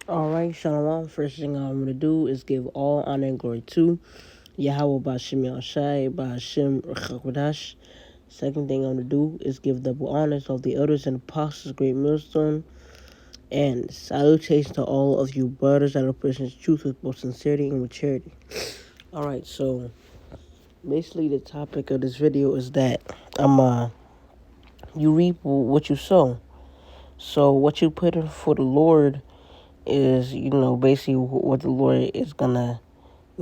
Alright, Shalom. First thing I'm going to do is give all honor and glory to Yahweh Ba'Shem Yahshai Ba'Shem Rechakadash. Second thing I'm going to do is give double honors of the elders and apostles, great millstone, and salutation to all of you brothers that are pushing truth with both sincerity and with charity. Alright, so basically the topic of this video is that you reap what you sow. So what you put in for the Lord is, basically what the Lord is gonna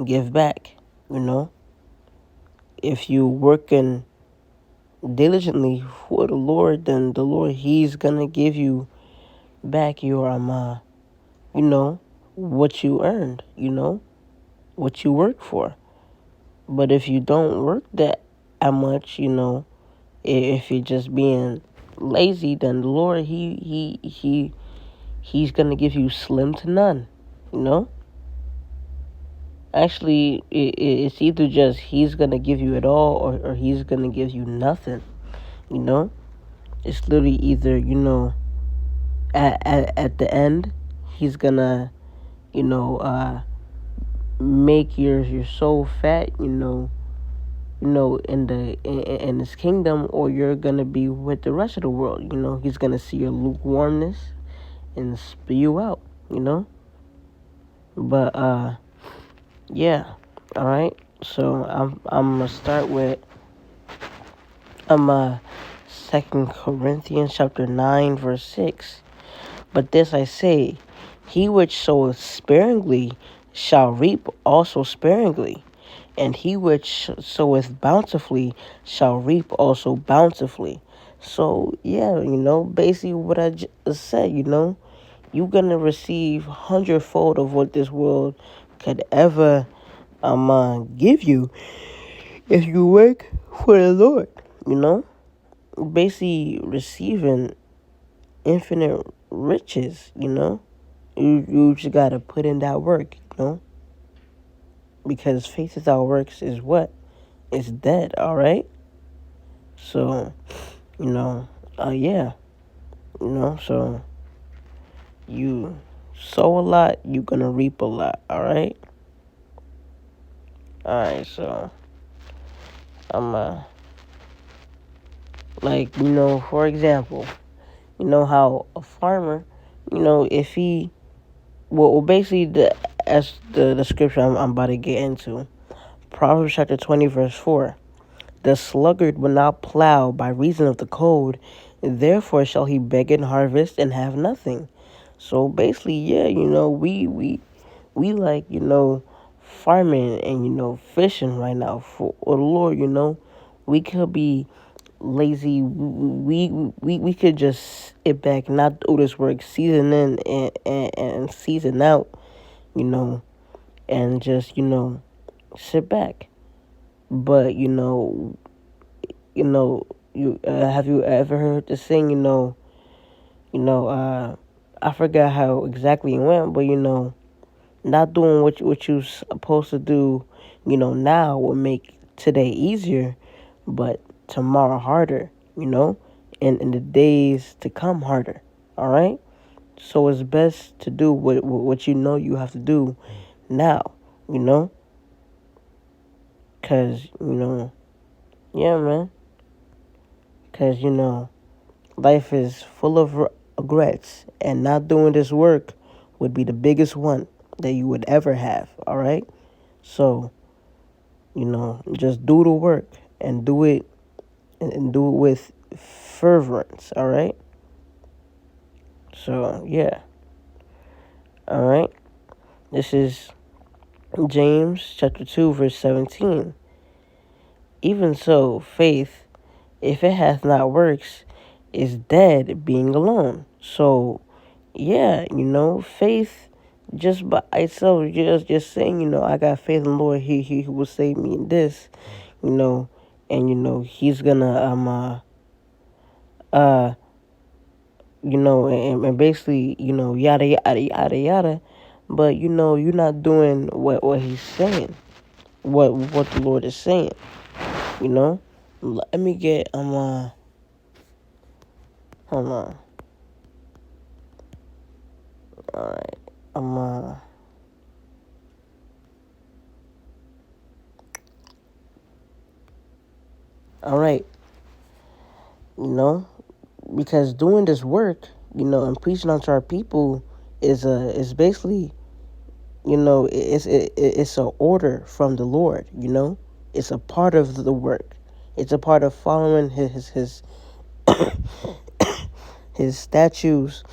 give back. If you working diligently for the Lord, then the Lord, He's gonna give you back your what you earned, what you work for. But if you don't work that much, if you're just being lazy, then the Lord, He's gonna give you slim to none, Actually, it's either just He's going to give you it all or He's going to give you nothing, It's literally either, at the end, He's going to, make your soul fat, in His kingdom, or you're going to be with the rest of the world, He's going to see your lukewarmness and spew you out, But, yeah. All right. So I'm gonna start with 2 Corinthians chapter 9 verse 6. But this I say, he which soweth sparingly shall reap also sparingly, and he which soweth bountifully shall reap also bountifully. So yeah, basically what I just said, you're gonna receive hundredfold of what this world could ever give you if you work for the Lord, basically receiving infinite riches, you just gotta put in that work, because faith without works is what? It's dead, alright? So, yeah, so you sow a lot, you're gonna reap a lot, alright? Alright, so I'm for example, how a farmer, if he, basically as the scripture I'm about to get into, Proverbs chapter 20 verse 4, the sluggard will not plow by reason of the cold, therefore shall he beg in harvest and have nothing. So basically, yeah, we like, farming and, fishing right now for the Lord, we could be lazy. We could just sit back, not do this work, season in and season out, and just, sit back. But, you have you ever heard the saying, I forgot how exactly it went, but, not doing what you're supposed to do, now will make today easier, but tomorrow harder, and in the days to come harder. All right. So it's best to do what you have to do now, cause yeah, man, cause life is full of regrets, and not doing this work would be the biggest one that you would ever have. All right. So just do the work and do it and do it with fervence, all right? So, yeah. All right. This is James chapter 2 verse 17. Even so, faith, if it hath not works, is dead being alone. So, yeah, faith just by itself, just saying, I got faith in the Lord, he will save me in this, and he's gonna and basically, yada yada yada yada, but you're not doing what he's saying, what the Lord is saying, Let me get hold on. All right. I'm all right, you know, because doing this work, and preaching unto our people is basically, it's an order from the Lord. It's a part of the work. It's a part of following his statutes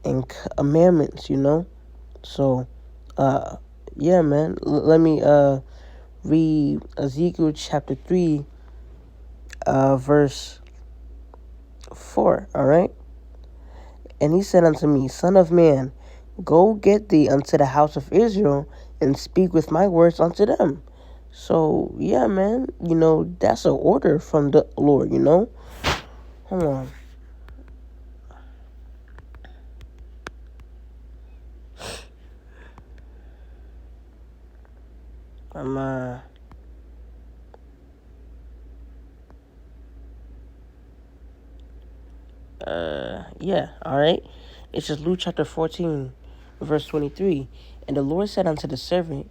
and commandments. So, uh, yeah, man. Let me read Ezekiel chapter 3, verse 4. All right. And he said unto me, Son of man, go get thee unto the house of Israel and speak with my words unto them. So, yeah, man, that's an order from the Lord, Hold on. I'm, yeah, all right. It's just Luke chapter 14, verse 23. And the Lord said unto the servant,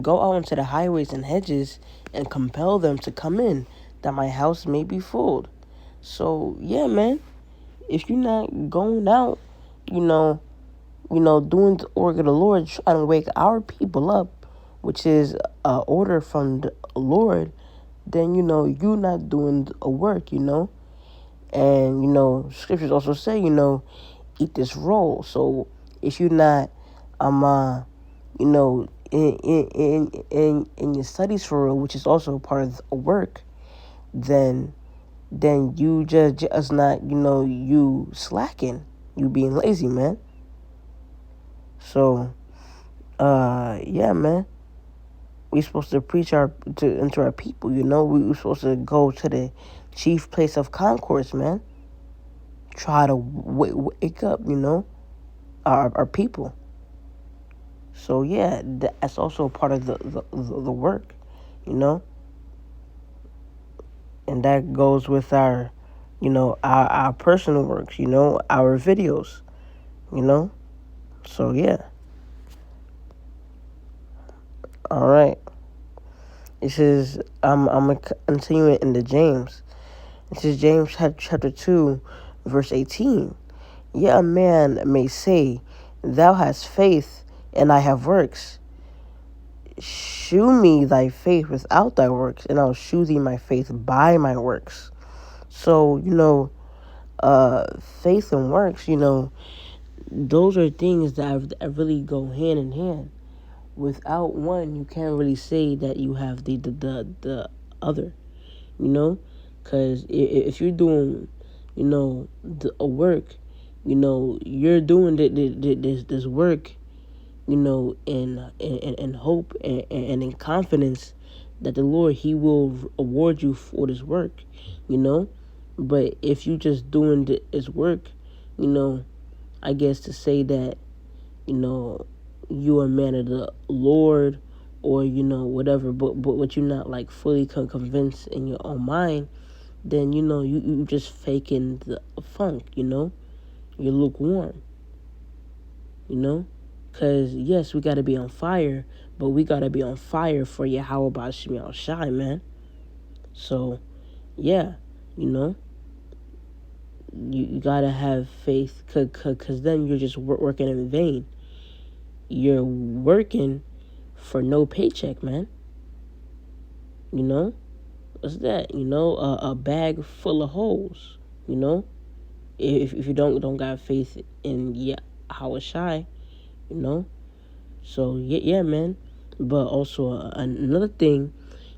Go out into the highways and hedges and compel them to come in, that my house may be filled. So, yeah, man, if you're not going out, you know, doing the work of the Lord, trying to wake our people up, which is an order from the Lord, then, you're not doing a work, And, scriptures also say, eat this roll. So if you're not, in your studies for real, which is also part of the work, then you just not, you slacking, you being lazy, man. So, yeah, man. We supposed to preach into our people, We supposed to go to the chief place of concourse, man. Try to wake up, our people. So yeah, that's also part of the work, you know, and that goes with our, our personal works, our videos, you know. So yeah, all right. It says I'm gonna continue it in the James. It says James chapter 2, verse 18. Yet a man may say, Thou hast faith, and I have works. Shew me thy faith without thy works, and I'll shew thee my faith by my works. So, faith and works, those are things that really go hand in hand. Without one, you can't really say that you have the other, because if you're doing, a work, you're doing this work, in hope and in confidence that the Lord, He will award you for this work, But if you just doing this work, I guess to say that, you are a man of the Lord, or whatever, but you're not like fully convinced in your own mind, then you just faking the funk, you're lukewarm, because yes, we got to be on fire, but we got to be on fire for Yahweh Bashim Shai, man. So yeah, you got to have faith, because then you're just working in vain. You're working for no paycheck, man. What's that? A bag full of holes. If you don't got faith in Yahweh Shai, So yeah, man. But also another thing,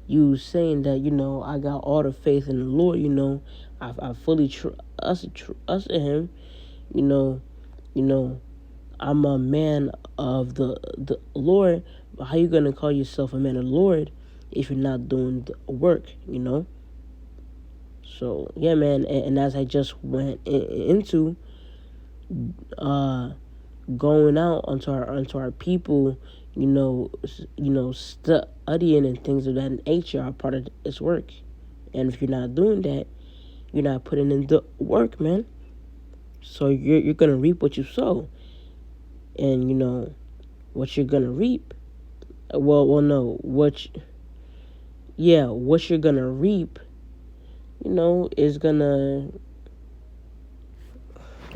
you saying that I got all the faith in the Lord. I fully trust in Him. You know, you know, I'm a man of the Lord. But how you gonna call yourself a man of the Lord if you're not doing the work? So yeah, man. And as I just went into going out onto our people, studying and things of that nature are part of this work. And if you're not doing that, you're not putting in the work, man. So you're gonna reap what you sow. And what you're gonna reap. Well, no, what you're gonna reap, is gonna,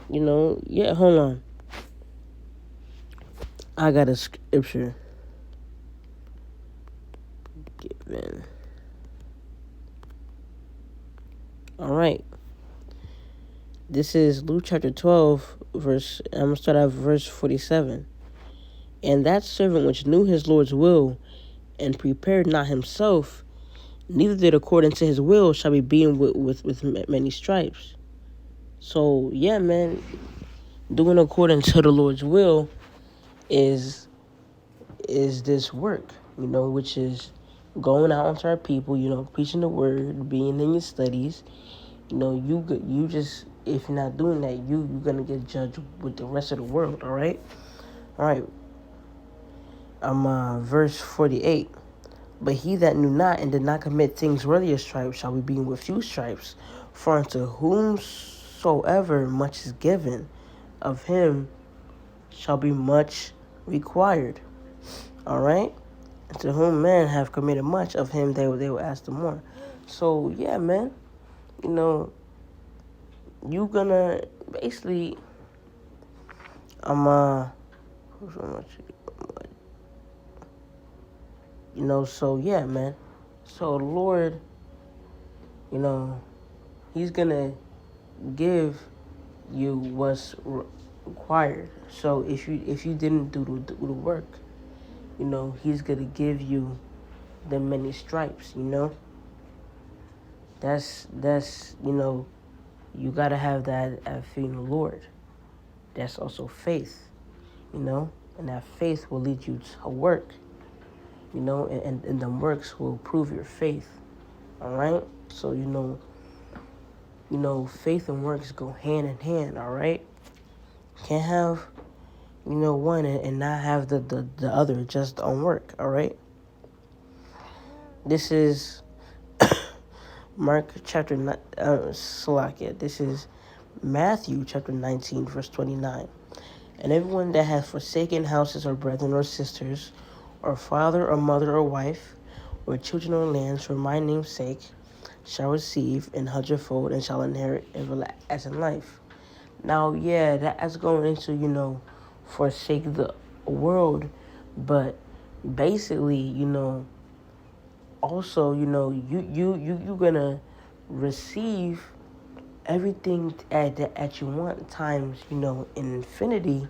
hold on. I got a scripture given. All right. This is Luke chapter 12, I'm going to start at verse 47. And that servant which knew his Lord's will, and prepared not himself, neither did according to his will, shall be beaten with many stripes. So, yeah, man, doing according to the Lord's will is this work, which is going out into our people, preaching the word, being in your studies. You just, if you're not doing that, you're gonna get judged with the rest of the world. All right. Verse 48. But he that knew not and did not commit things worthy of stripes shall be beaten with few stripes. For unto whomsoever much is given, of him shall be much required. All right. And to whom men have committed much, of him they will ask the more. So yeah, man, you gonna basically, so yeah, man. So the Lord, he's gonna give you what's required. So if you didn't do the work, he's gonna give you the many stripes. That's you gotta have that at feeding the Lord. That's also faith, and that faith will lead you to work, and the works will prove your faith. All right. So faith and works go hand in hand. All right. Can't have one and not have the other just on work. All right. This is Mark chapter 9, Salakia. This is Matthew chapter 19, verse 29. And everyone that hath forsaken houses or brethren or sisters, or father or mother or wife, or children or lands for my name's sake, shall receive an hundredfold and shall inherit everlasting life. Now, yeah, that's going into, forsake the world, but basically, also, you're gonna receive everything that you want times, in infinity,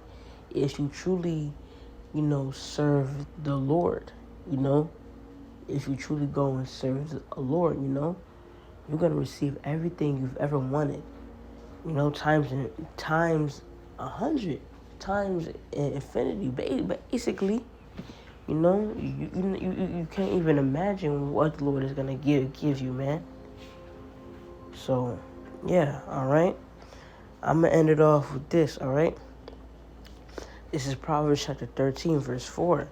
if you truly, serve the Lord, if you truly go and serve the Lord, you're gonna receive everything you've ever wanted, times 100, times infinity, basically. You can't even imagine what the Lord is gonna give you, man. So, yeah, all right. I'm gonna end it off with this, all right. This is Proverbs chapter 13, verse 4.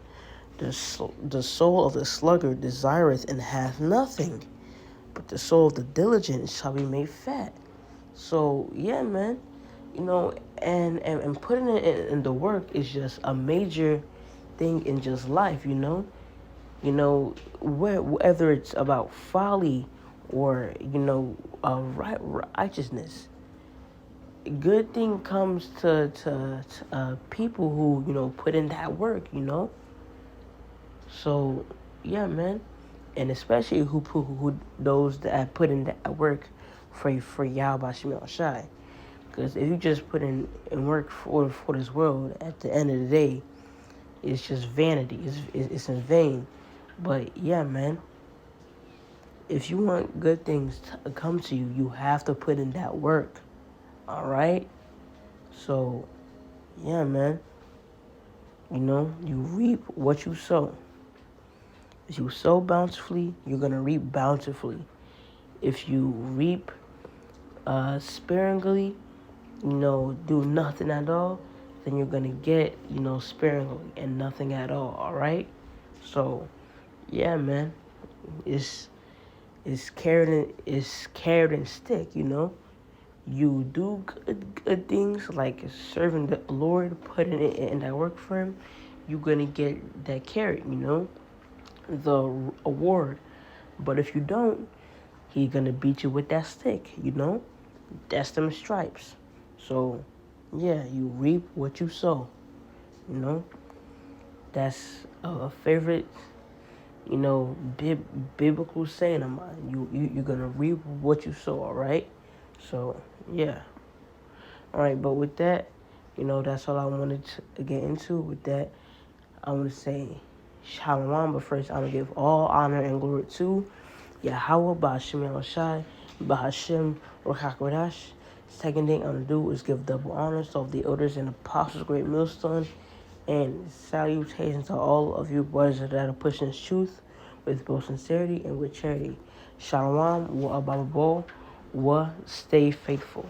The soul of the sluggard desireth and hath nothing, but the soul of the diligent shall be made fat. So, yeah, man, and putting it in the work is just a major thing in just life, whether it's about folly or, righteousness. Good thing comes to people who, put in that work, So, yeah, man. And especially who those that put in that work for Yahweh Shemel Shai. Because if you just put in work for this world, at the end of the day, it's just vanity. It's in vain. But yeah, man, if you want good things to come to you, you have to put in that work. All right? So, yeah, man, you reap what you sow. If you sow bountifully, you're going to reap bountifully. If you reap sparingly, do nothing at all, then you're going to get, sparingly and nothing at all right? So, yeah, man, it's carrot and stick, You do good things like serving the Lord, putting it in that work for Him. you're gonna get that carrot, the award. But if you don't, he's gonna beat you with that stick. That's them stripes. So, yeah, you reap what you sow. You know, that's a favorite, biblical saying of mine. You're gonna reap what you sow. All right. So, yeah. All right. But with that, that's all I wanted to get into. With that, I want to say Shalom. But first, I'm gonna give all honor and glory to Yahweh Ba'Hashem Yahushai Ba'Hashem Ruach HaKodesh. Second thing I'm going to do is give double honors to all the elders and apostles, great millstone, and salutations to all of you brothers that are pushing this truth with both sincerity and with charity. Shalom, wa abababo, wa stay faithful.